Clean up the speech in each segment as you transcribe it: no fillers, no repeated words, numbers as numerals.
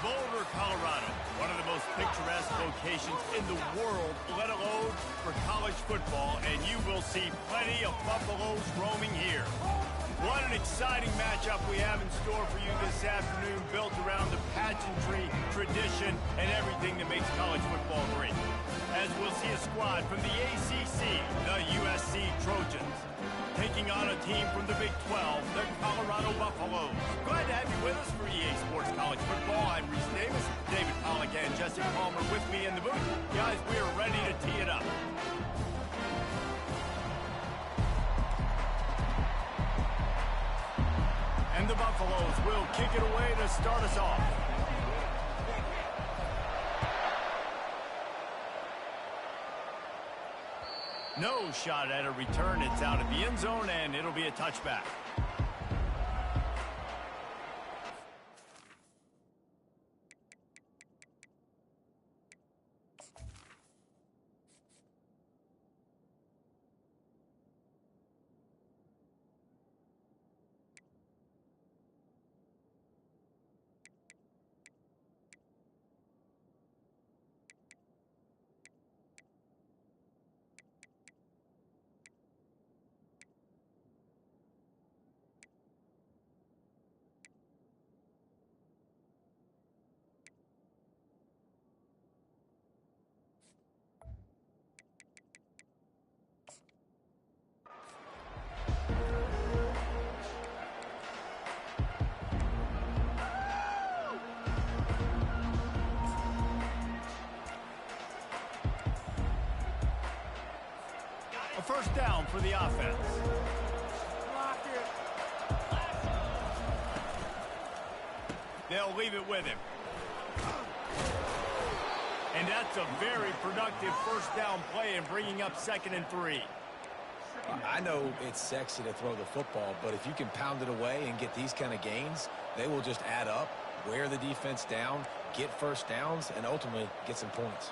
Boulder, Colorado, one of the most picturesque locations in the world, let alone for college football, and you will see plenty of Buffaloes roaming here. What an exciting matchup we have in store for you this afternoon, built around the pageantry, tradition, and everything that makes college football great. As we'll see a squad from the ACC, the USC Trojans, taking on a team from the Big 12, the Colorado Buffaloes. Glad to have you with us for EA Sports College Football. I'm Reese Davis, David Pollack, and Jesse Palmer with me in the booth. Guys, we are ready to tee it up. And the Buffaloes will kick it away to start us off. No shot at a return. It's out of the end zone, and it'll be a touchback. A first down for the offense. They'll leave it with him. And that's a very productive first down play and bringing up 2nd and 3. I know it's sexy to throw the football, but if you can pound it away and get these kind of gains, they will just add up, wear the defense down, get first downs, and ultimately get some points.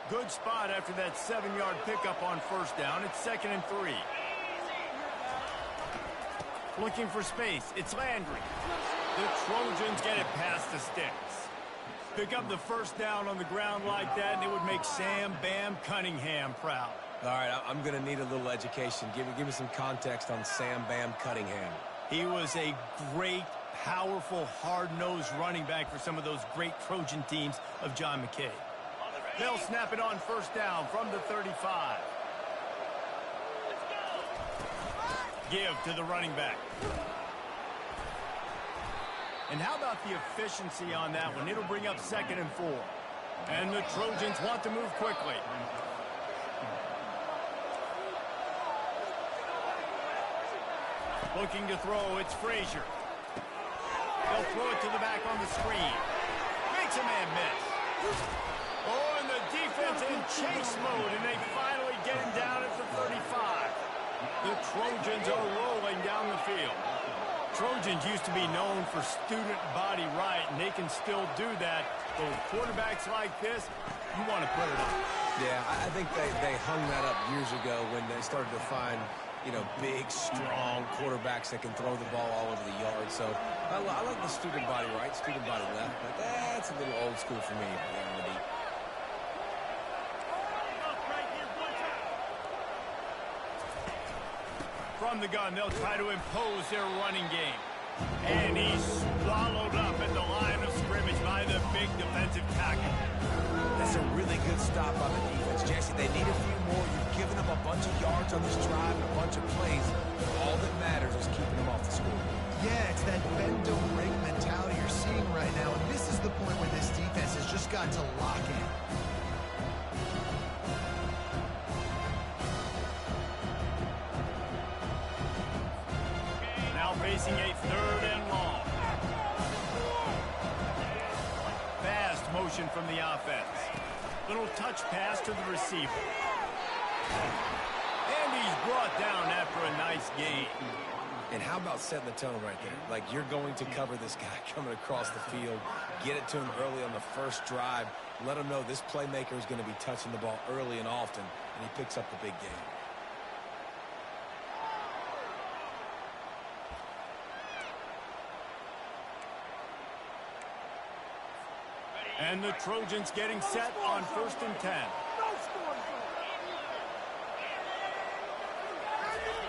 Good spot after that 7-yard pickup on first down. It's 2nd and 3. Looking for space. It's Landry. The Trojans get it past the sticks. Pick up the first down on the ground like that, and it would make Sam Bam Cunningham proud. All right, I'm going to need a little education. Give me some context on Sam Bam Cunningham. He was a great, powerful, hard-nosed running back for some of those great Trojan teams of John McKay. They'll snap it on first down from the 35. Give to the running back. And how about the efficiency on that one? It'll bring up 2nd and 4. And the Trojans want to move quickly. Looking to throw, it's Frazier. They'll throw it to the back on the screen. Makes a man miss. Oh, and the defense in chase mode, and they finally get him down at the 35. The Trojans are rolling down the field. Trojans used to be known for student body right, and they can still do that. But with quarterbacks like this, you want to put it up. Yeah, I think they hung that up years ago when they started to find, you know, big, strong quarterbacks that can throw the ball all over the yard. So I like the student body right, student body left, but that's a little old school for me. From the gun, they'll try to impose their running game. And he's swallowed up at the line of scrimmage by the big defensive tackle. That's a really good stop on the defense, Jesse. They need a few more. You've given them a bunch of yards on this drive and a bunch of plays. All that matters is keeping them off the score. Yeah, it's that bend, don't break mentality you're seeing right now. And this is the point where this defense has just got to lock in. Facing a 3rd and long. Fast motion from the offense. Little touch pass to the receiver. And he's brought down after a nice gain. And how about setting the tone right there? Like, you're going to cover this guy coming across the field. Get it to him early on the first drive. Let him know this playmaker is going to be touching the ball early and often. And he picks up the big game. And the Trojans getting set on 1st and 10.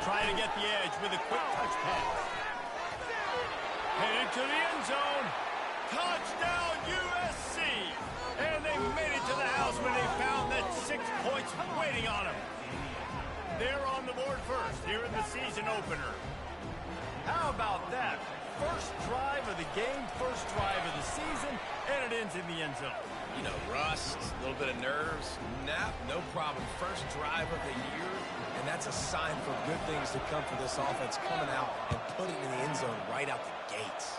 Trying to get the edge with a quick touch pass. Headed to the end zone. Touchdown, USC. And they made it to the house when they found that 6 points waiting on them. They're on the board first here in the season opener. How about that? First drive of the game, first drive of the season, and it ends in the end zone. You know, rust, a little bit of nerves. Nah, no problem. First drive of the year, and that's a sign for good things to come for this offense coming out and putting it in the end zone right out the gates.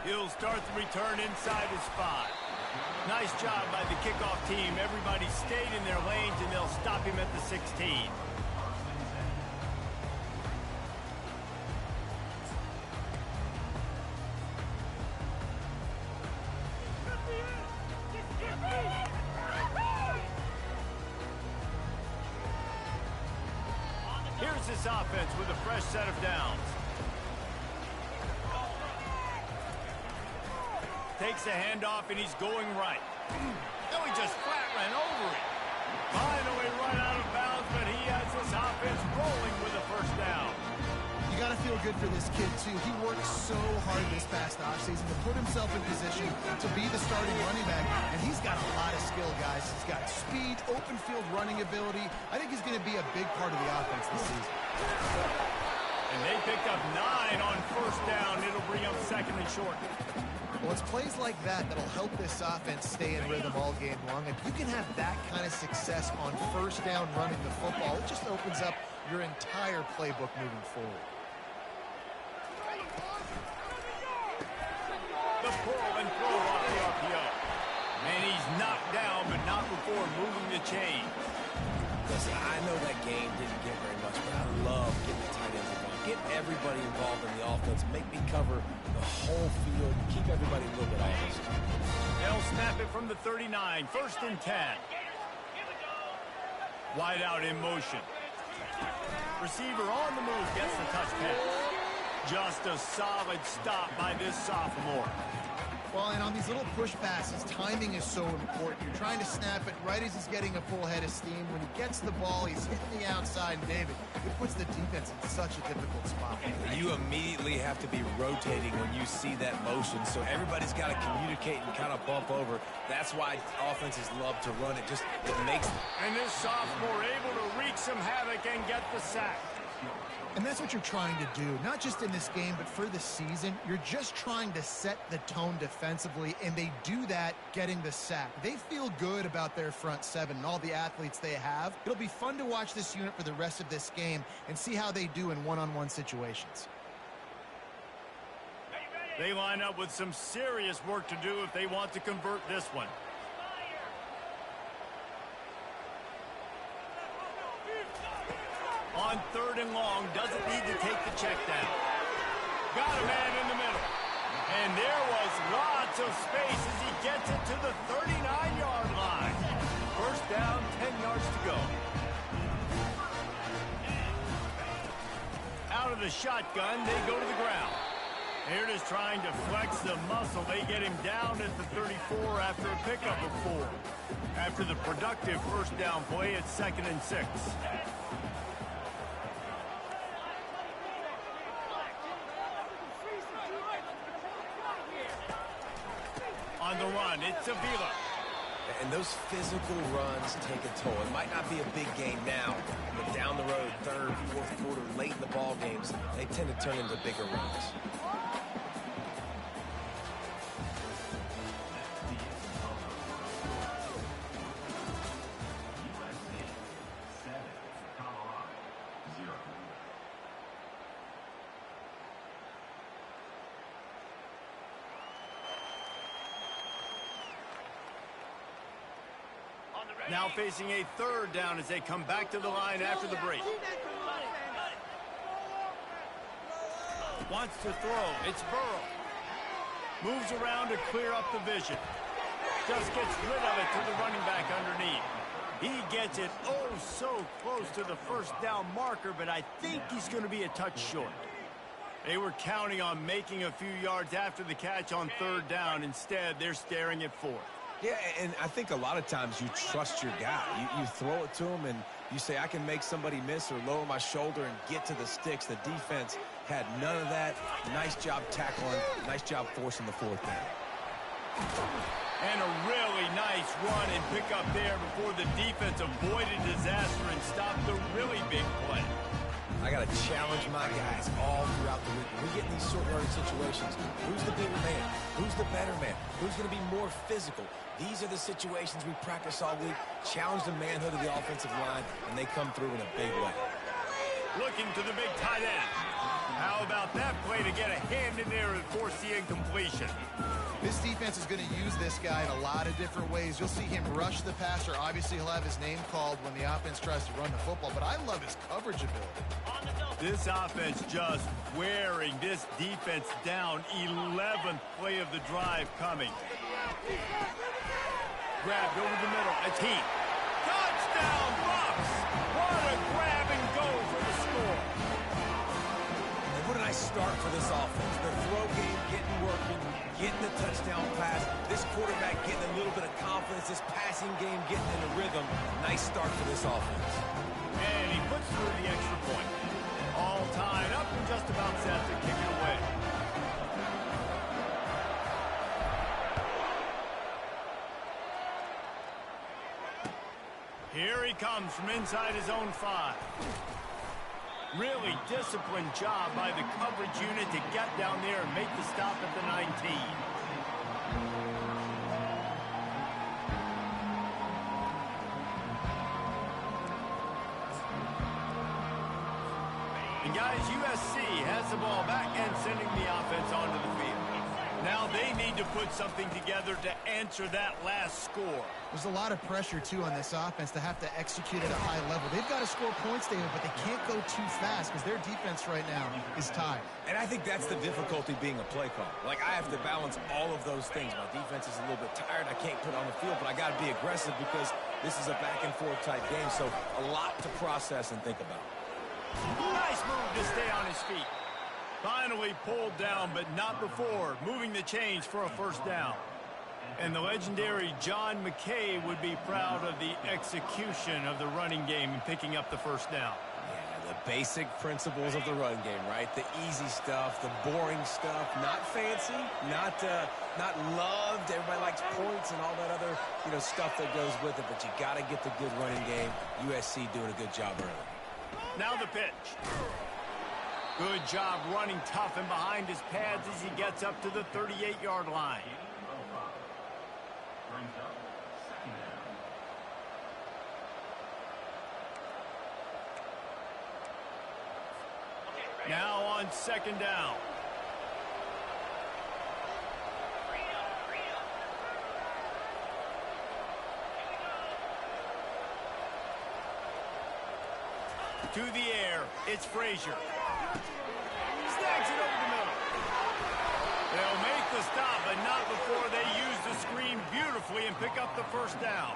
He'll start the return inside his 5. Nice job by the kickoff team. Everybody stayed in their lanes, and they'll stop him at the 16. Here's this offense with a fresh set of downs. Takes a handoff, and he's going right. No, he just flat ran over it. Finally run out of bounds, but he has this offense rolling with a first down. You got to feel good for this kid, too. He worked so hard this past offseason to put himself in position to be the starting running back, and he's got a lot of skill, guys. He's got speed, open field running ability. I think he's going to be a big part of the offense this season. And they picked up 9 on first down. It'll bring up 2nd and short. Well, it's plays like that that'll help this offense stay in rhythm all game long. If you can have that kind of success on first down running the football, it just opens up your entire playbook moving forward. The pull and throw off the RPO. And he's knocked down, but not before moving the chain. Listen, I know that game didn't get very much, but I love getting the tight ends involved. Get everybody involved in the offense. Make me cover the whole field. Keep everybody a little bit honest. They'll snap it from the 39. 1st and 10. Wide out in motion. Receiver on the move gets the touch pass. Just a solid stop by this sophomore. Well, and on these little push passes, timing is so important. You're trying to snap it right as he's getting a full head of steam. When he gets the ball, he's hitting the outside, and David, it puts the defense in such a difficult spot. You immediately have to be rotating when you see that motion, so everybody's got to communicate and kind of bump over. That's why offenses love to run it. It makes... And this sophomore able to wreak some havoc and get the sack. And that's what you're trying to do, not just in this game, but for the season. You're just trying to set the tone defensively, and they do that getting the sack. They feel good about their front 7 and all the athletes they have. It'll be fun to watch this unit for the rest of this game and see how they do in one-on-one situations. They line up with some serious work to do if they want to convert this one. On 3rd and long, doesn't need to take the check down. Got a man in the middle. And there was lots of space as he gets it to the 39-yard line. First down, 10 yards to go. Out of the shotgun, they go to the ground. They're just trying to flex the muscle. They get him down at the 34 after a pickup of 4. After the productive first down play, it's 2nd and 6. On the run, it's Avila. And those physical runs take a toll. It might not be a big game now, but down the road, 3rd, 4th quarter, late in the ball games, they tend to turn into bigger runs. Now facing a 3rd down as they come back to the line after the break. Wants to throw. It's Burrow. Moves around to clear up the vision. Just gets rid of it to the running back underneath. He gets it oh so close to the first down marker, but I think he's going to be a touch short. They were counting on making a few yards after the catch on third down. Instead, they're staring at fourth. Yeah, and I think a lot of times you trust your guy. You throw it to him, and you say, I can make somebody miss or lower my shoulder and get to the sticks. The defense had none of that. Nice job tackling. Nice job forcing the fourth down. And a really nice run and pick up there before the defense avoided disaster and stopped the really big play. I got to challenge my guys all throughout the week. When we get in these short yardage situations, who's the bigger man? Who's the better man? Who's going to be more physical? These are the situations we practice all week. Challenge the manhood of the offensive line, and they come through in a big way. Looking to the big tight end. How about that play to get a hand in there and force the incompletion? This defense is going to use this guy in a lot of different ways. You'll see him rush the passer. Obviously, he'll have his name called when the offense tries to run the football, but I love his coverage ability. This offense just wearing this defense down. 11th play of the drive coming. Grabbed over the middle. It's Heath. Touchdown, Bucks! What a grab and go for the score. And what a nice start for this offense. The throw game getting working, getting the touchdown pass. This quarterback getting a little bit of confidence. This passing game getting in a rhythm. Nice start for this offense. And he puts through the extra point. All tied up and just about set to kick it away. Here he comes from inside his own 5. Really disciplined job by the coverage unit to get down there and make the stop at the 19. And guys, USC has the ball back and sending the offense onto the field. Now they need to put something together to answer that last score. There's a lot of pressure, too, on this offense to have to execute at a high level. They've got to score points, David, but they can't go too fast because their defense right now is tied. And I think that's the difficulty being a play caller. Like, I have to balance all of those things. My defense is a little bit tired. I can't put it on the field, but I got to be aggressive because this is a back-and-forth type game, so a lot to process and think about. Nice move to stay on his feet. Finally pulled down, but not before moving the chains for a first down. And the legendary John McKay would be proud of the execution of the running game and picking up the first down. Yeah, the basic principles of the run game, right? The easy stuff, the boring stuff, not fancy, not loved. Everybody likes points and all that other, stuff that goes with it, but you got to get the good running game. USC doing a good job early. Now the pitch. Good job running tough and behind his pads as he gets up to the 38-yard line. Now on second down. To the air, it's Frazier. Snags it over the middle. They'll make the stop, but not before they use the screen beautifully and pick up the first down.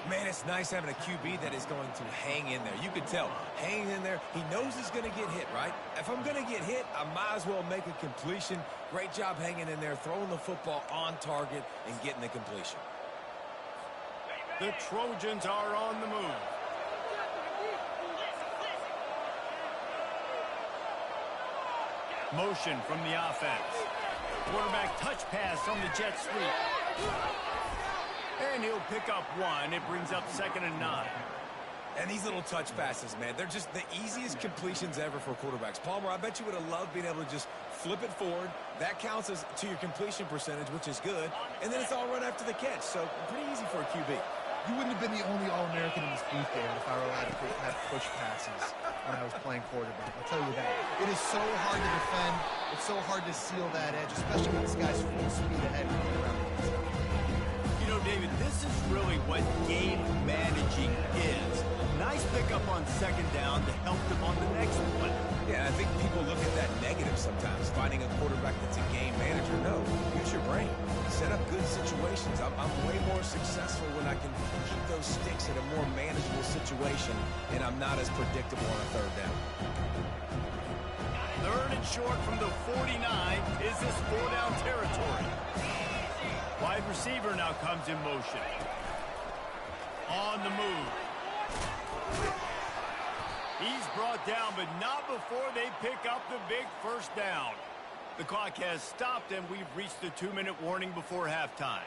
Man, it's nice having a QB that is going to hang in there. You could tell, hanging in there. He knows he's going to get hit, right? If I'm going to get hit, I might as well make a completion. Great job hanging in there, throwing the football on target and getting the completion. The Trojans are on the move. Motion from the offense. Quarterback touch pass on the jet sweep. And he'll pick up one. It brings up 2nd and 9. And these little touch passes, man, they're just the easiest completions ever for quarterbacks. Palmer, I bet you would have loved being able to just flip it forward. That counts as to your completion percentage, which is good. And then it's all run after the catch. So pretty easy for a QB. You wouldn't have been the only All-American in this booth, David, if I were allowed to have push passes when I was playing quarterback. I'll tell you that. It is so hard to defend. It's so hard to seal that edge, especially when this guy's full speed ahead coming around the inside. You know, David, this is really what game managing is. Nice pickup on second down to help them on the next play. Yeah, I think people look at that negative sometimes, finding a quarterback that's a game manager. No, use your brain. Set up good situations. I'm way more successful when I can keep those sticks in a more manageable situation, and I'm not as predictable on a third down. Third and short from the 49. Is this 4-down territory? Wide receiver now comes in motion. On the move. He's brought down, but not before they pick up the big first down. The clock has stopped, and we've reached the 2-minute warning before halftime.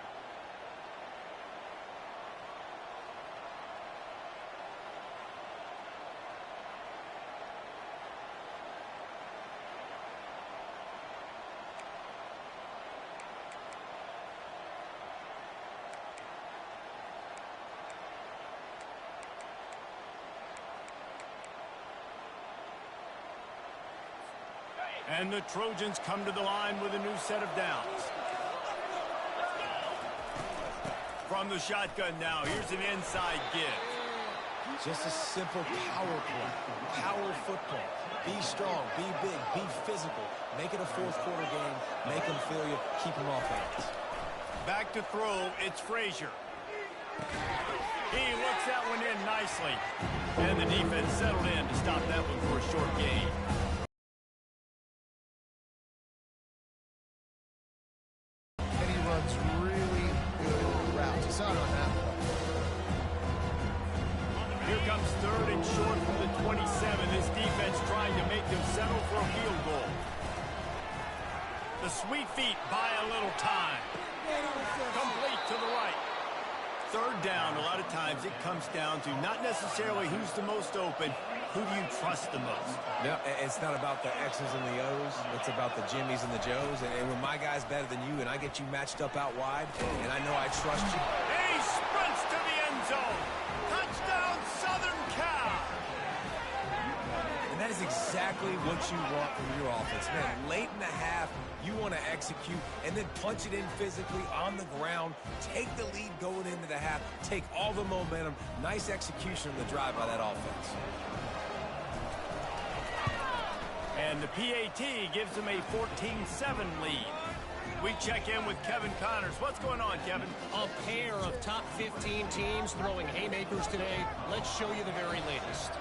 And the Trojans come to the line with a new set of downs. From the shotgun now, here's an inside give. Just a simple power play. Power football. Be strong, be big, be physical. Make it a fourth-quarter game. Make them feel you. Keep them off balance. Back to throw, it's Frazier. He looks that one in nicely. And the defense settled in to stop that one for a short gain. Really good route. He's out on that one. Here comes third and short from the 27. This defense trying to make them settle for a field goal. The sweet feet buy a little time. Complete to the right. Third down, a lot of times it comes down to not necessarily who's the most open, who do you trust the most? Yeah, it's not about the X's and the O's. It's about the Jimmys and the Joes. And when my guy's better than you and I get you matched up out wide, and I know I trust you. He sprints to the end zone. Touchdown, Southern Cal. And that is exactly what you want from your offense. Man, late in the half, you want to execute and then punch it in physically on the ground. Take the lead going into the half. Take all the momentum. Nice execution of the drive by that offense. And the PAT gives them a 14-7 lead. We check in with Kevin Connors. What's going on, Kevin? A pair of top 15 teams throwing haymakers today. Let's show you the very latest.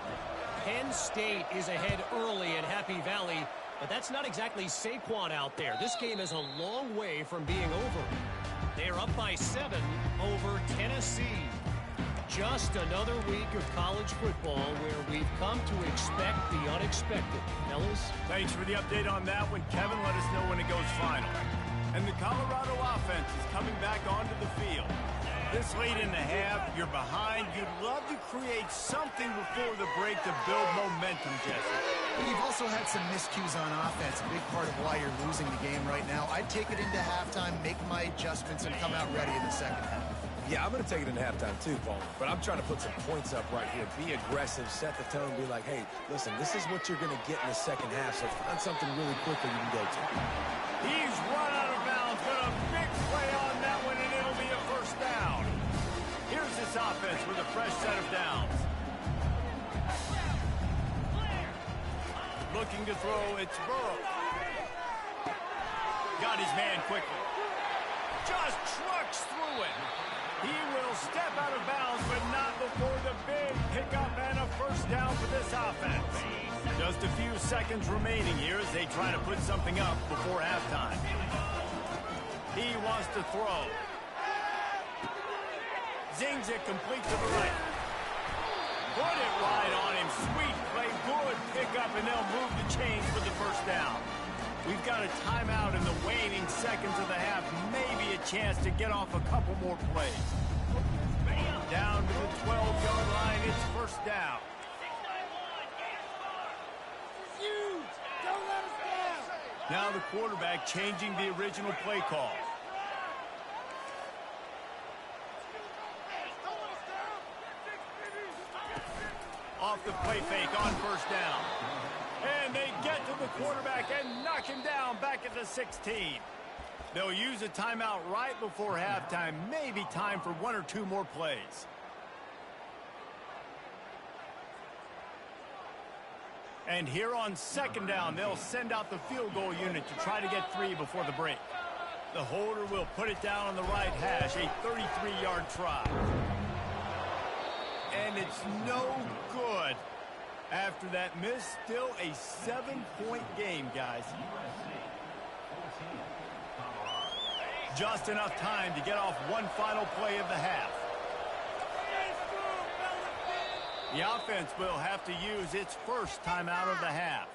Penn State is ahead early in Happy Valley, but that's not exactly Saquon out there. This game is a long way from being over. They're up by 7 over Tennessee. Just another week of college football where we've come to expect the unexpected. Fellas? Thanks for the update on that one, Kevin. Let us know when it goes final. And the Colorado offense is coming back onto the field. This late in the half, you're behind. You'd love to create something before the break to build momentum, Jesse. You've also had some miscues on offense, a big part of why you're losing the game right now. I'd take it into halftime, make my adjustments, and come out ready in the second half. Yeah, I'm going to take it into halftime too, Paul. But I'm trying to put some points up right here. Be aggressive, set the tone, be like, hey, listen, this is what you're going to get in the second half, so find something really quickly you can go to. He's run out of bounds, but a big play on that one, and it'll be a first down. Here's this offense with a fresh set of downs. Looking to throw, it's Burrow. Got his man quickly. Just trucks through it. He will step out of bounds, but not before the big pickup and a first down for this offense. Just a few seconds remaining here as they try to put something up before halftime. He wants to throw. Zings it complete to the right. Put it right on him. Sweet play, good pickup, and they'll move the chains for the first down. We've got a timeout in the waning seconds of the half. Maybe a chance to get off a couple more plays. Down to the 12-yard line. It's first down. Now the quarterback changing the original play call. Off the play fake on first down. And they get to the quarterback and knock him down back at the 16. They'll use a timeout right before halftime. Maybe time for one or two more plays. And here on second down, they'll send out the field goal unit to try to get 3 before the break. The holder will put it down on the right hash, a 33-yard try. And it's no good. After that miss, still a 7-point game, guys. Just enough time to get off one final play of the half. The offense will have to use its first timeout of the half.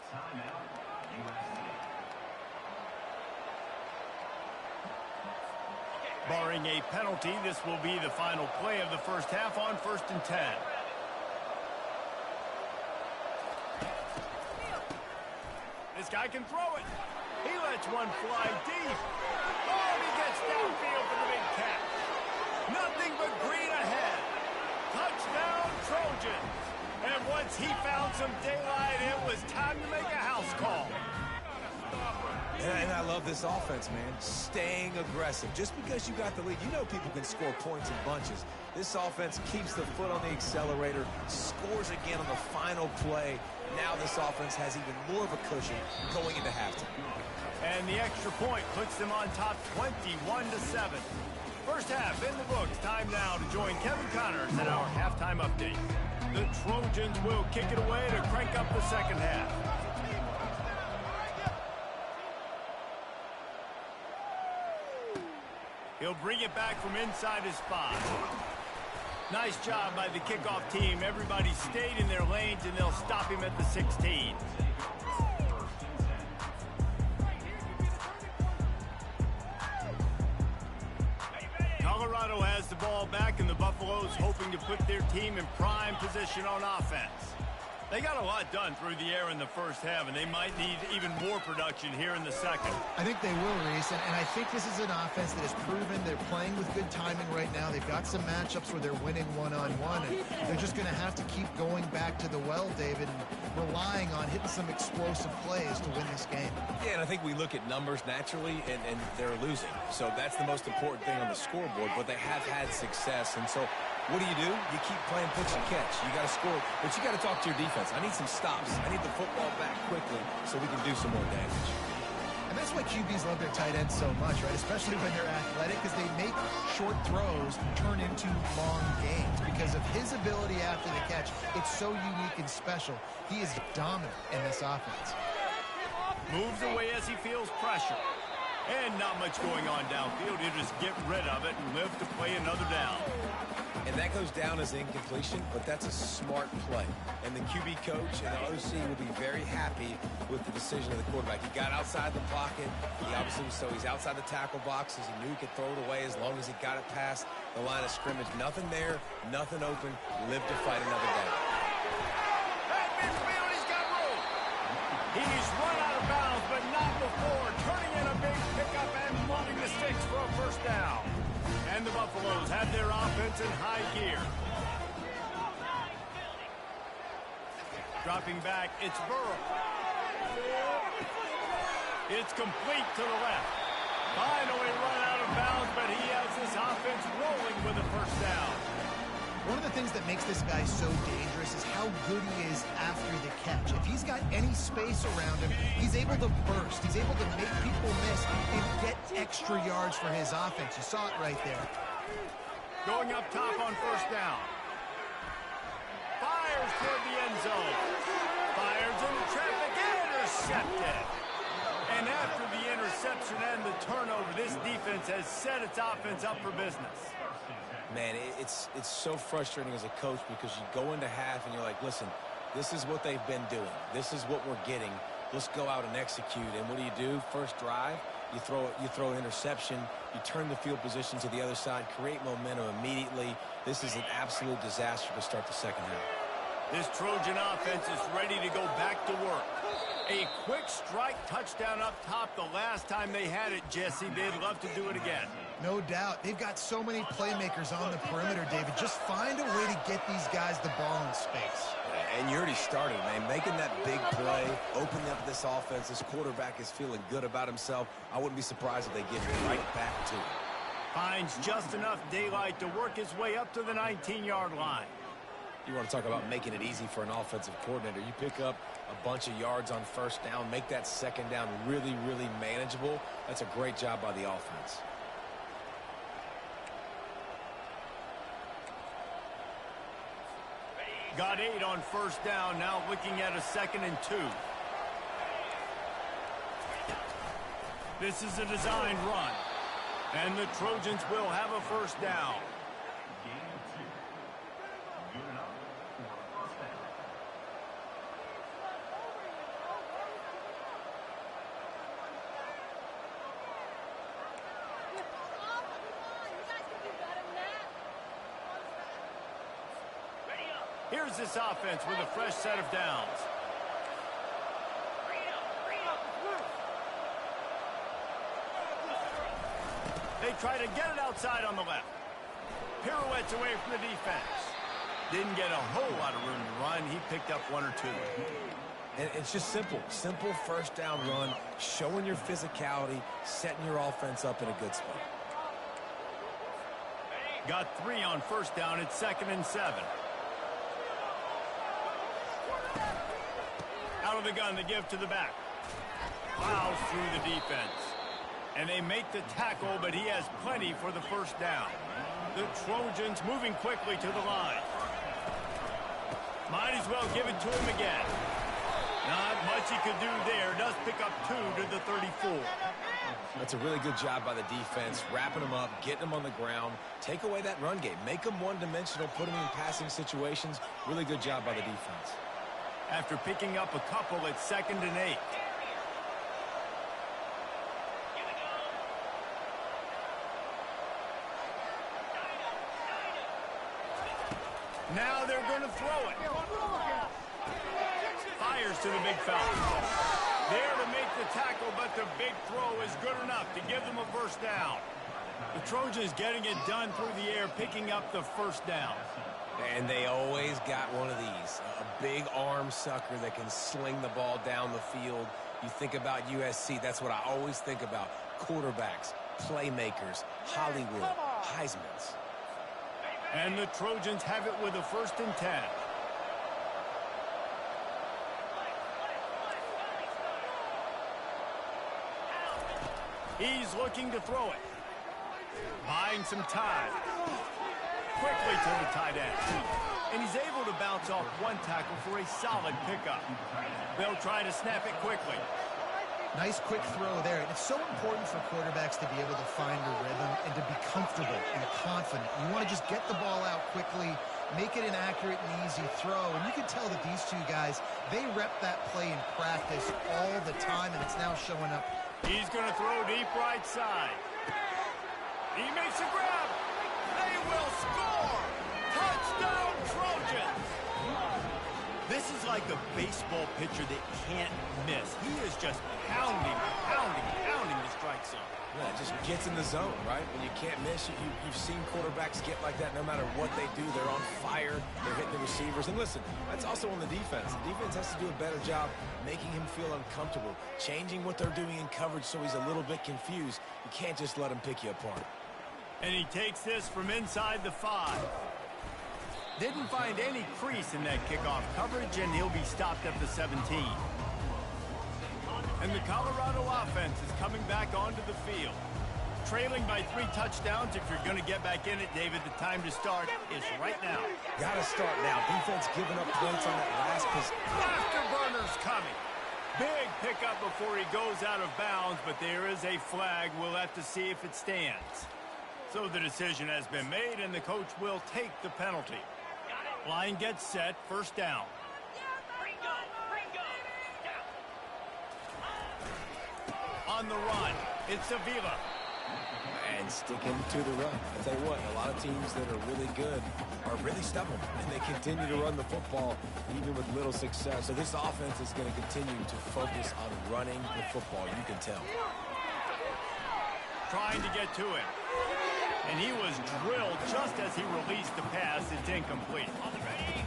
Barring a penalty, this will be the final play of the first half on 1st and 10. This guy can throw it. He lets one fly deep. Oh, he gets downfield for the big catch. Nothing but green ahead. Touchdown, Trojans. And once he found some daylight, it was time to make a house call. And I love this offense, man. Staying aggressive. Just because you got the lead, you know people can score points in bunches. This offense keeps the foot on the accelerator, scores again on the final play. Now this offense has even more of a cushion going into halftime. And the extra point puts them on top 21-7. First half in the books. Time now to join Kevin Connors in our halftime update. The Trojans will kick it away to crank up the second half. He'll bring it back from inside his spot. Nice job by the kickoff team. Everybody stayed in their lanes, and they'll stop him at the 16. Colorado has the ball back, and the Buffaloes hoping to put their team in prime position on offense. They got a lot done through the air in the first half, and they might need even more production here in the second. I think they will, Reese, and I think this is an offense that has proven they're playing with good timing right now. They've got some matchups where they're winning one-on-one, and they're just going to have to keep going back to the well, David, and relying on hitting some explosive plays to win this game. Yeah, and I think we look at numbers naturally, and they're losing. So that's the most important thing on the scoreboard, but they have had success, and so what do? You keep playing pitch and catch. You got to score, but you got to talk to your defense. I need some stops. I need the football back quickly so we can do some more damage. And that's why QBs love their tight ends so much, right? Especially when they're athletic, because they make short throws turn into long gains. Because of his ability after the catch, it's so unique and special. He is dominant in this offense. Moves away as he feels pressure. And not much going on downfield. He'll just get rid of it and live to play another down. And that goes down as incompletion, but that's a smart play. And the QB coach and the OC will be very happy with the decision of the quarterback. He got outside the pocket. He's outside the tackle boxes. He knew he could throw it away as long as he got it past the line of scrimmage. Nothing there, nothing open. Live to fight another day. At midfield, he's got room. He's run out of bounds, but not before turning in a big pickup and moving the sticks for a first down. And the Buffaloes have their offense in high gear. Dropping back, it's Burrow. It's complete to the left. Finally run out of bounds, but he has this offense rolling with a first down. One of the things that makes this guy so dangerous is how good he is after the catch. If he's got any space around him, he's able to burst. He's able to make people miss and get extra yards for his offense. You saw it right there. Going up top on first down. Fires toward the end zone. Fires into traffic. Intercepted. And after the interception and the turnover, this defense has set its offense up for business. Man, it's so frustrating as a coach because you go into half and you're like, listen, this is what they've been doing. This is what we're getting. Let's go out and execute. And what do? First drive, you throw an interception, you turn the field position to the other side, create momentum immediately. This is an absolute disaster to start the second half. This Trojan offense is ready to go back to work. A quick strike touchdown up top the last time they had it, Jesse. They'd love to do it again. No doubt. They've got so many playmakers on the perimeter, David. Just find a way to get these guys the ball in space. And you already started, man. Making that big play, opening up this offense. This quarterback is feeling good about himself. I wouldn't be surprised if they get right back to it. Finds just enough daylight to work his way up to the 19-yard line. You want to talk about making it easy for an offensive coordinator. You pick up a bunch of yards on first down, make that second down really, really manageable. That's a great job by the offense. Got 8 on first down, now looking at a 2nd and 2. This is a designed run, and the Trojans will have a first down. Here's this offense with a fresh set of downs. They try to get it outside on the left. Pirouettes away from the defense. Didn't get a whole lot of room to run. He picked up 1 or 2. And it's just simple. Simple first down run, showing your physicality, setting your offense up in a good spot. Got 3 on first down. It's 2nd and 7. Out of the gun, the give to the back. Plows through the defense. And they make the tackle, but he has plenty for the first down. The Trojans moving quickly to the line. Might as well give it to him again. Not much he could do there. Does pick up 2 to the 34. That's a really good job by the defense, wrapping them up, getting them on the ground. Take away that run game. Make them one-dimensional, put them in passing situations. Really good job by the defense. After picking up a couple, it's 2nd and 8. Now they're going to throw it. Fires to the big fella. There to make the tackle, but the big throw is good enough to give them a first down. The Trojans getting it done through the air, picking up the first down. And they always got one of these, a big arm sucker that can sling the ball down the field. You think about USC, that's what I always think about. Quarterbacks, playmakers, Hollywood, Heismans. And the Trojans have it with a 1st and 10. He's looking to throw it. Buying some time. Quickly to the tight end. And he's able to bounce off 1 tackle for a solid pickup. They'll try to snap it quickly. Nice quick throw there. And it's so important for quarterbacks to be able to find a rhythm and to be comfortable and confident. You want to just get the ball out quickly, make it an accurate and easy throw. And you can tell that these two guys, they rep that play in practice all the time, and it's now showing up. He's going to throw deep right side. He makes a grab. They will score. Touchdown, Trojans. This is like a baseball pitcher that can't miss. He is just pounding the strike zone. Yeah, it just gets in the zone, right? When you can't miss, you've seen quarterbacks get like that no matter what they do. They're on fire. They're hitting the receivers. And listen, that's also on the defense. The defense has to do a better job making him feel uncomfortable, changing what they're doing in coverage so he's a little bit confused. You can't just let him pick you apart. And he takes this from inside the 5. Didn't find any crease in that kickoff coverage, and he'll be stopped at the 17. And the Colorado offense is coming back onto the field. Trailing by 3 touchdowns. If you're going to get back in it, David, the time to start is right now. Got to start now. Defense giving up points on that last possession. Afterburner's coming. Big pickup before he goes out of bounds, but there is a flag. We'll have to see if it stands. So the decision has been made, and the coach will take the penalty. Line gets set, first down. On the run, it's Avila. And sticking to the run. I tell you what, a lot of teams that are really good are really stubborn, and they continue to run the football even with little success. So this offense is going to continue to focus on running the football, you can tell. Trying to get to him. And he was drilled just as he released the pass. It's incomplete.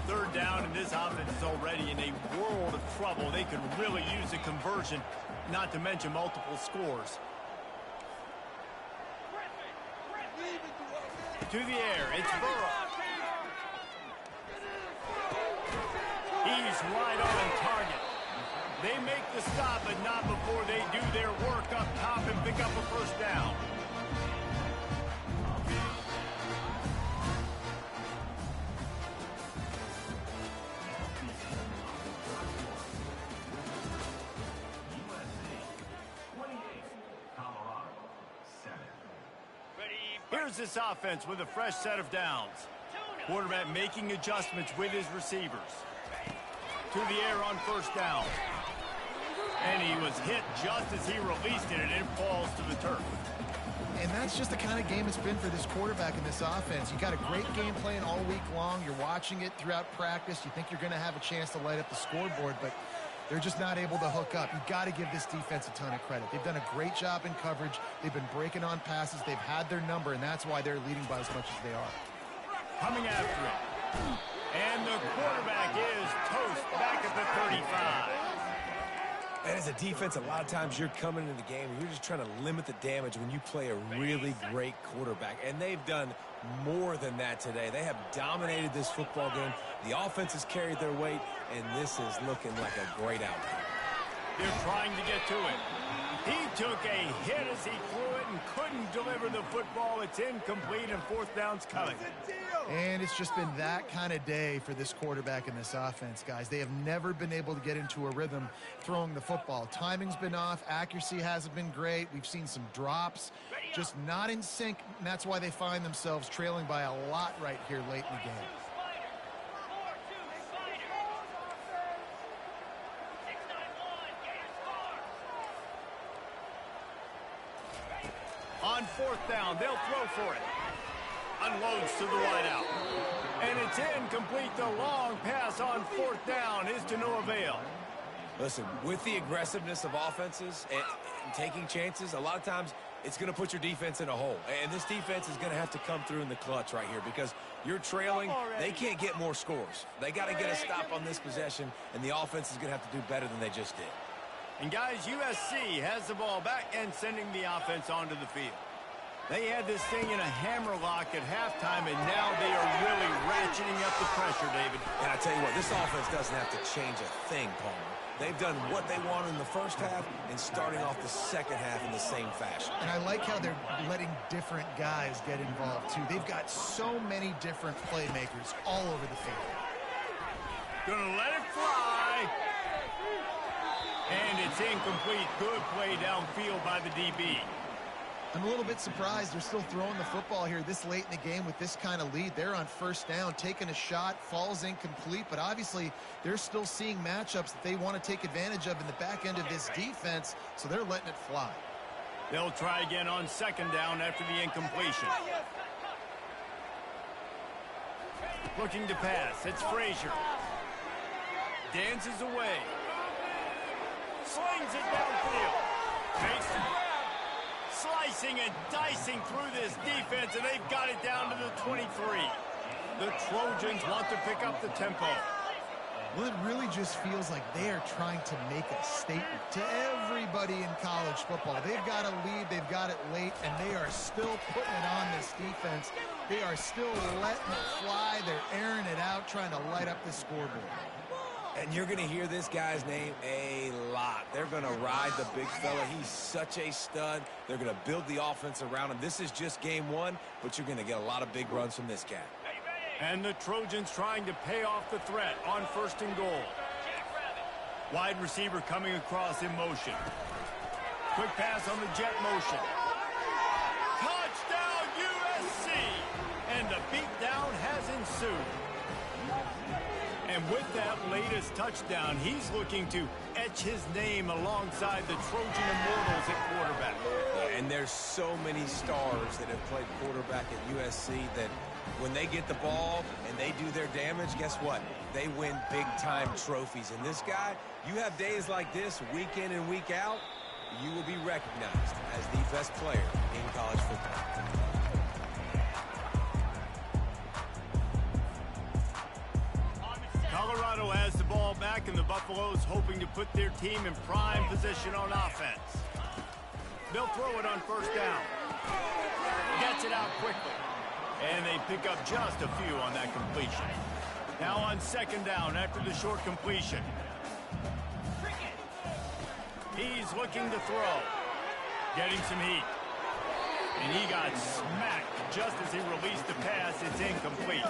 3rd down, and this offense is already in a world of trouble. They could really use a conversion, not to mention multiple scores. To the air, it's Burrow. He's right on target. They make the stop, but not before they do their work up top and pick up a first down. Here's this offense with a fresh set of downs. Quarterback making adjustments with his receivers. To the air on first down. And he was hit just as he released it, and it falls to the turf. And that's just the kind of game it's been for this quarterback in this offense. You got a great game plan all week long. You're watching it throughout practice. You think you're going to have a chance to light up the scoreboard, but they're just not able to hook up. You've got to give this defense a ton of credit. They've done a great job in coverage. They've been breaking on passes. They've had their number, and that's why they're leading by as much as they are. Coming after it. And the quarterback is toast back at the 35. And as a defense, a lot of times you're coming into the game and you're just trying to limit the damage when you play a really great quarterback. And they've done more than that today. They have dominated this football game. The offense has carried their weight, and this is looking like a great outcome. They're trying to get to it. He took a hit as he threw it and couldn't deliver the football. It's incomplete, and fourth down's coming. And it's just been that kind of day for this quarterback in this offense, guys. They have never been able to get into a rhythm throwing the football. Timing's been off. Accuracy hasn't been great. We've seen some drops, just not in sync, and that's why they find themselves trailing by a lot right here late in the game. On fourth down, they'll throw for it. Unloads to the wideout. And it's incomplete. The long pass on fourth down is to no avail. Listen, with the aggressiveness of offenses and taking chances, a lot of times it's going to put your defense in a hole. And this defense is going to have to come through in the clutch right here because you're trailing. They can't get more scores. They got to get a stop on this possession, and the offense is going to have to do better than they just did. And guys, USC has the ball back and sending the offense onto the field. They had this thing in a hammerlock at halftime, and now they are really ratcheting up the pressure, David. And I tell you what, this offense doesn't have to change a thing, Palmer. They've done what they wanted in the first half and starting off the second half in the same fashion. And I like how they're letting different guys get involved, too. They've got so many different playmakers all over the field. Gonna let it fly. And it's incomplete. Good play downfield by the DB. I'm a little bit surprised they're still throwing the football here this late in the game with this kind of lead. They're on first down, taking a shot, falls incomplete, but obviously they're still seeing matchups that they want to take advantage of in the back end of this defense, so they're letting it fly. They'll try again on second down after the incompletion. Looking to pass. It's Frazier. Dances away. Slings it downfield. Makes the grab. Slicing and dicing through this defense, and they've got it down to the 23. The Trojans want to pick up the tempo. Well, it really just feels like they are trying to make a statement to everybody in college football. They've got a lead, they've got it late, and they are still putting it on this defense. They are still letting it fly. They're airing it out, trying to light up the scoreboard. And you're going to hear this guy's name a lot. They're going to ride the big fella. He's such a stud. They're going to build the offense around him. This is just game one, but you're going to get a lot of big runs from this cat. And the Trojans trying to pay off the threat on first and goal. Wide receiver coming across in motion. Quick pass on the jet motion. Touchdown USC! And the beatdown has ensued. And with that latest touchdown, he's looking to etch his name alongside the Trojan Immortals at quarterback. And there's so many stars that have played quarterback at USC that when they get the ball and they do their damage, guess what? They win big-time trophies. And this guy, you have days like this, week in and week out, you will be recognized as the best player in college football. Colorado has the ball back, and the Buffaloes hoping to put their team in prime position on offense. They'll throw it on first down. Gets it out quickly. And they pick up just a few on that completion. Now on second down after the short completion. He's looking to throw. Getting some heat. And he got smacked just as he released the pass, it's incomplete.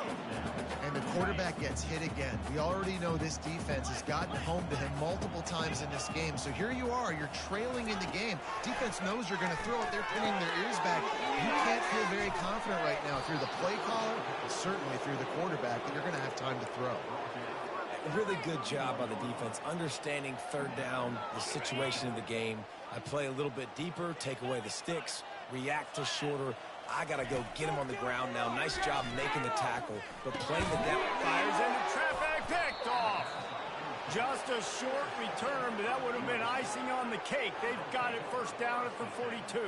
And the quarterback gets hit again. We already know this defense has gotten home to him multiple times in this game. So here you are, you're trailing in the game. Defense knows you're going to throw it. They're pinning their ears back. You can't feel very confident right now if you're the play caller, and certainly if you're the quarterback, that you're going to have time to throw. A really good job by the defense, understanding third down, the situation of the game. I play a little bit deeper, take away the sticks, react to shorter. I got to go get him on the ground now. Nice job making the tackle, but playing the depth. Fires into traffic, picked off. Just a short return, but that would have been icing on the cake. They've got it first down at the 42.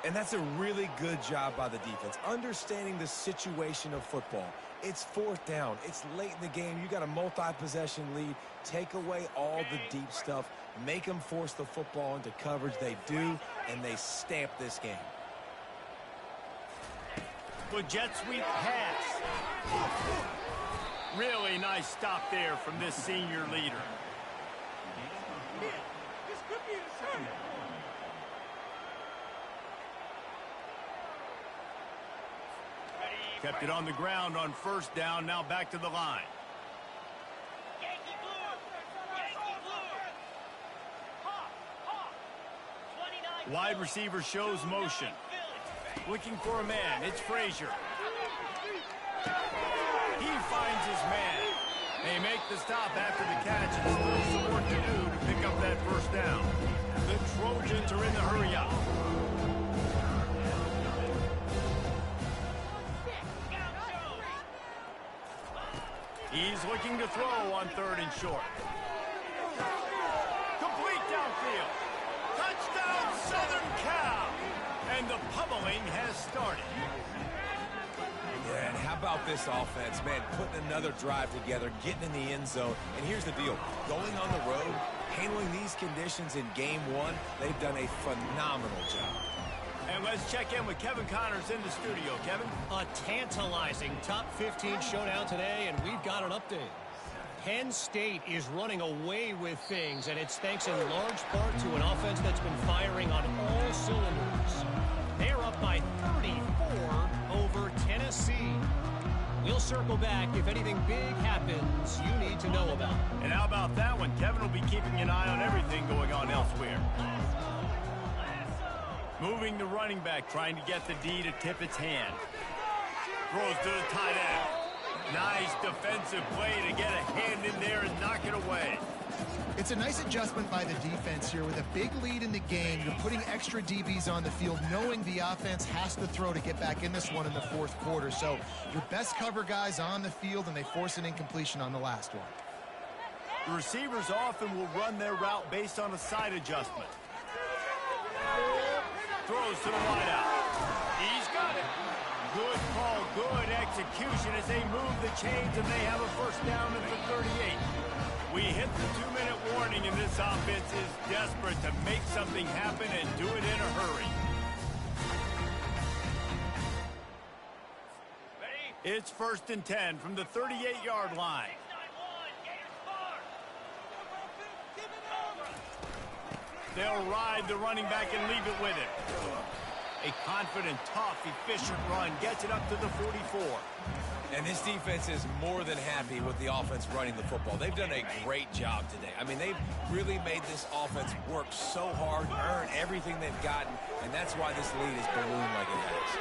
And that's a really good job by the defense, understanding the situation of football. It's fourth down. It's late in the game. You got a multi-possession lead. Take away all the deep stuff. Make them force the football into coverage. They do, and they stamp this game. With jet sweep pass. Really nice stop there from this senior leader. This could be the turn. Kept it on the ground on first down. Now back to the line. Wide receiver shows motion. Looking for a man. It's Frazier. He finds his man. They make the stop after the catch. And still some work to do to pick up that first down. The Trojans are in the hurry-up. He's looking to throw on third and short. Complete downfield. Touchdown, Southern Cal. And the pummeling has started. Yeah, and how about this offense, man, putting another drive together, getting in the end zone. And here's the deal. Going on the road, handling these conditions in game one, they've done a phenomenal job. And let's check in with Kevin Connors in the studio. Kevin? A tantalizing top 15 showdown today, and we've got an update. Penn State is running away with things, and it's thanks in large part to an offense that's been firing on all cylinders. They're up by 34 over Tennessee. We'll circle back if anything big happens you need to know about. And how about that one? Kevin will be keeping an eye on everything going on elsewhere. Moving the running back, trying to get the D to tip its hand. Throws to the tight end. Nice defensive play to get a hand in there and knock it away. It's a nice adjustment by the defense here. With a big lead in the game, you're putting extra DBs on the field, knowing the offense has to throw to get back in this one in the fourth quarter. So your best cover guys on the field, and they force an incompletion on the last one. The receivers often will run their route based on a side adjustment. Throws to the wideout. He's got it. Good call, good execution as they move the chains, and they have a first down at the 38. We hit the 2-minute warning, and this offense is desperate to make something happen and do it in a hurry. It's first and 10 from the 38-yard line. They'll ride the running back and leave it with him. A confident, tough, efficient run gets it up to the 44. And this defense is more than happy with the offense running the football. They've done a great job today. I mean, they've really made this offense work so hard, earn everything they've gotten, and that's why this lead is ballooned like it has.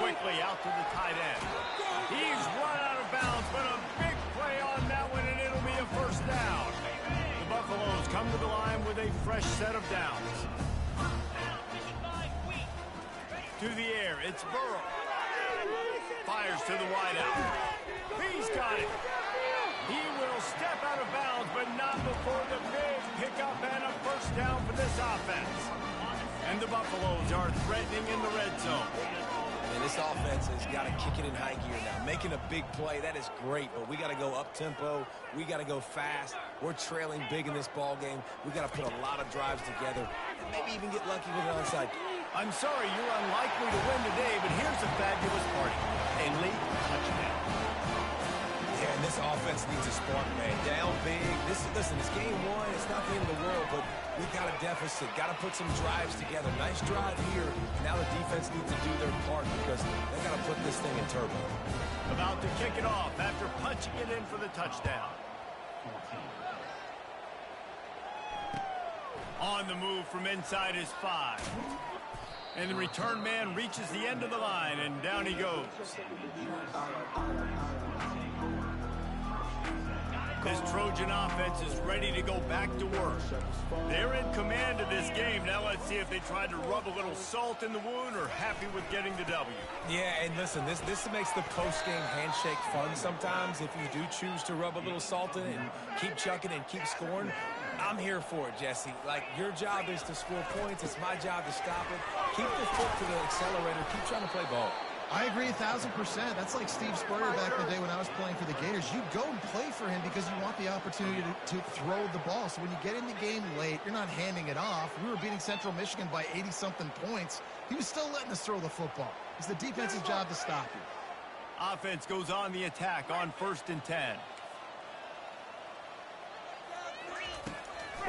Quickly out to the tight end. He's run out of bounds, but a big play on that one, and it'll be a first down. The Buffaloes come to the line with a fresh set of downs. To the air, it's Burrow. Fires to the wideout. He's got it. He will step out of bounds, but not before the big pickup and a first down for this offense. And the Buffaloes are threatening in the red zone. And this offense has got to kick it in high gear now. Making a big play, that is great, but we got to go up-tempo. We got to go fast. We're trailing big in this ball game. We got to put a lot of drives together and maybe even get lucky with an onside. I'm sorry you're unlikely to win today, but here's a fabulous party. A late touchdown. Yeah, and this offense needs a spark, man. Down big. Listen, it's game one. It's not the end of the world, but we've got a deficit. Got to put some drives together. Nice drive here. And now the defense needs to do their part because this thing in turbo. About to kick it off after punching it in for the touchdown. On the move from inside his 5. And the return man reaches the end of the line, and down he goes. This Trojan offense is ready to go back to work. They're in command of this game. Now let's see if they tried to rub a little salt in the wound or happy with getting the W. Yeah, and listen, this makes the post-game handshake fun sometimes. If you do choose to rub a little salt in it and keep chucking and keep scoring, I'm here for it, Jesse. Like, your job is to score points. It's my job to stop it. Keep the foot to the accelerator. Keep trying to play ball. I agree 1,000%. That's like Steve Spurrier back in the day when I was playing for the Gators. You go and play for him because you want the opportunity to throw the ball. So when you get in the game late, you're not handing it off. We were beating Central Michigan by 80-something points. He was still letting us throw the football. It's the defense's job to stop you. Offense goes on the attack on 1st and 10.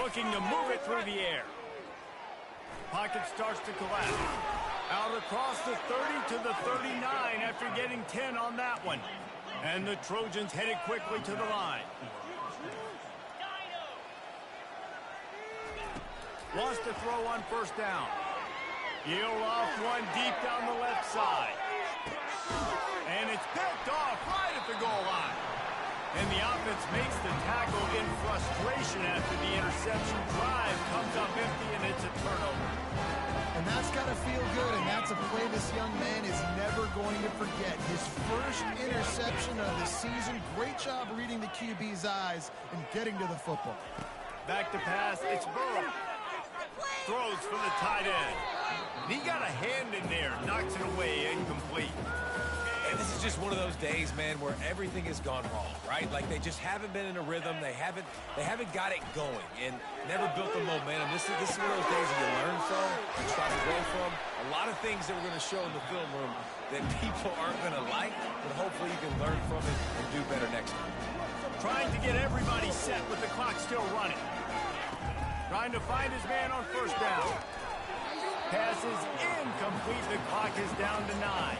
Looking to move it through the air. Pocket starts to collapse. Out across the 30 to the 39 after getting 10 on that one. And the Trojans headed quickly to the line. Wants to throw on 1st down. He'll off one deep down the left side. And it's picked off right at the goal line. And the offense makes the tackle in frustration after the interception. Drive comes up empty, and it's a turnover. And that's got to feel good, and that's a play this young man is never going to forget. His first interception of the season. Great job reading the QB's eyes and getting to the football. Back to pass, it's Burrow. Throws for the tight end. And he got a hand in there, knocks it away, incomplete. And this is just one of those days, man, where everything has gone wrong, right? Like, they just haven't been in a rhythm. They haven't got it going and never built the momentum. This is one of those days that you learn from, you try to grow from. A lot of things that we're going to show in the film room that people aren't going to like, but hopefully you can learn from it and do better next time. Trying to get everybody set with the clock still running. Trying to find his man on 1st down. Pass is incomplete. The clock is down to 9.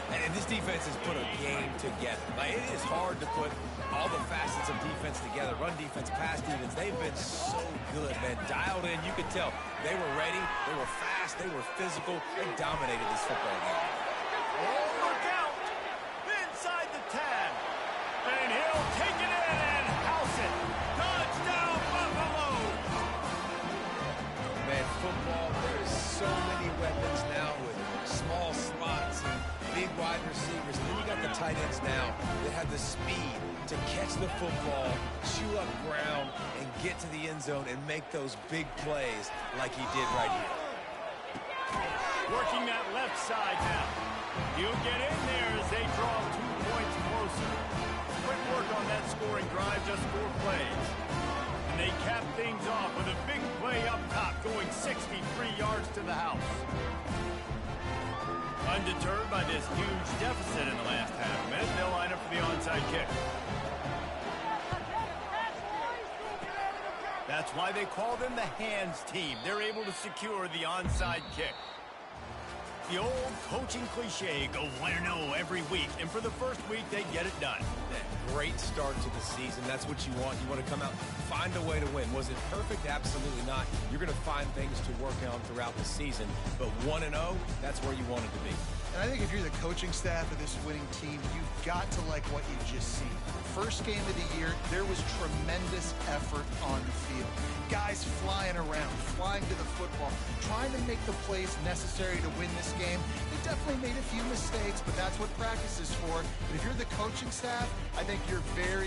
And this defense has put a game together. Like, it is hard to put all the facets of defense together. Run defense, pass defense. They've been so good, man. Dialed in. You could tell they were ready. They were fast. They were physical. They dominated this football game. Oh, look out! Inside the 10. And he'll take it in and house it. Touchdown, Buffalo! Man, football, there's so many weapons now with small slots and big wide receivers. And then you got the tight ends now that have the speed to catch the football, chew up ground, and get to the end zone and make those big plays like he did right here. Working that left side now. He'll get in there as they draw 2 points closer. Quick work on that scoring drive, just 4 plays. And they cap things off with a big play up top, going 63 yards to the house. Undeterred by this huge deficit in the last half minute, they'll line up for the onside kick. That's why they call them the hands team. They're able to secure the onside kick. The old coaching cliche, go win-0 every week. And for the first week, they get it done. Great start to the season. That's what you want. You want to come out, find a way to win. Was it perfect? Absolutely not. You're going to find things to work on throughout the season. But 1-0, that's where you want it to be. And I think if you're the coaching staff of this winning team, you've got to like what you just see. First game of the year, there was tremendous effort on the field. Guys flying around, flying to the football, trying to make the plays necessary to win this game. They definitely made a few mistakes, but that's what practice is for. But if you're the coaching staff, I think you're very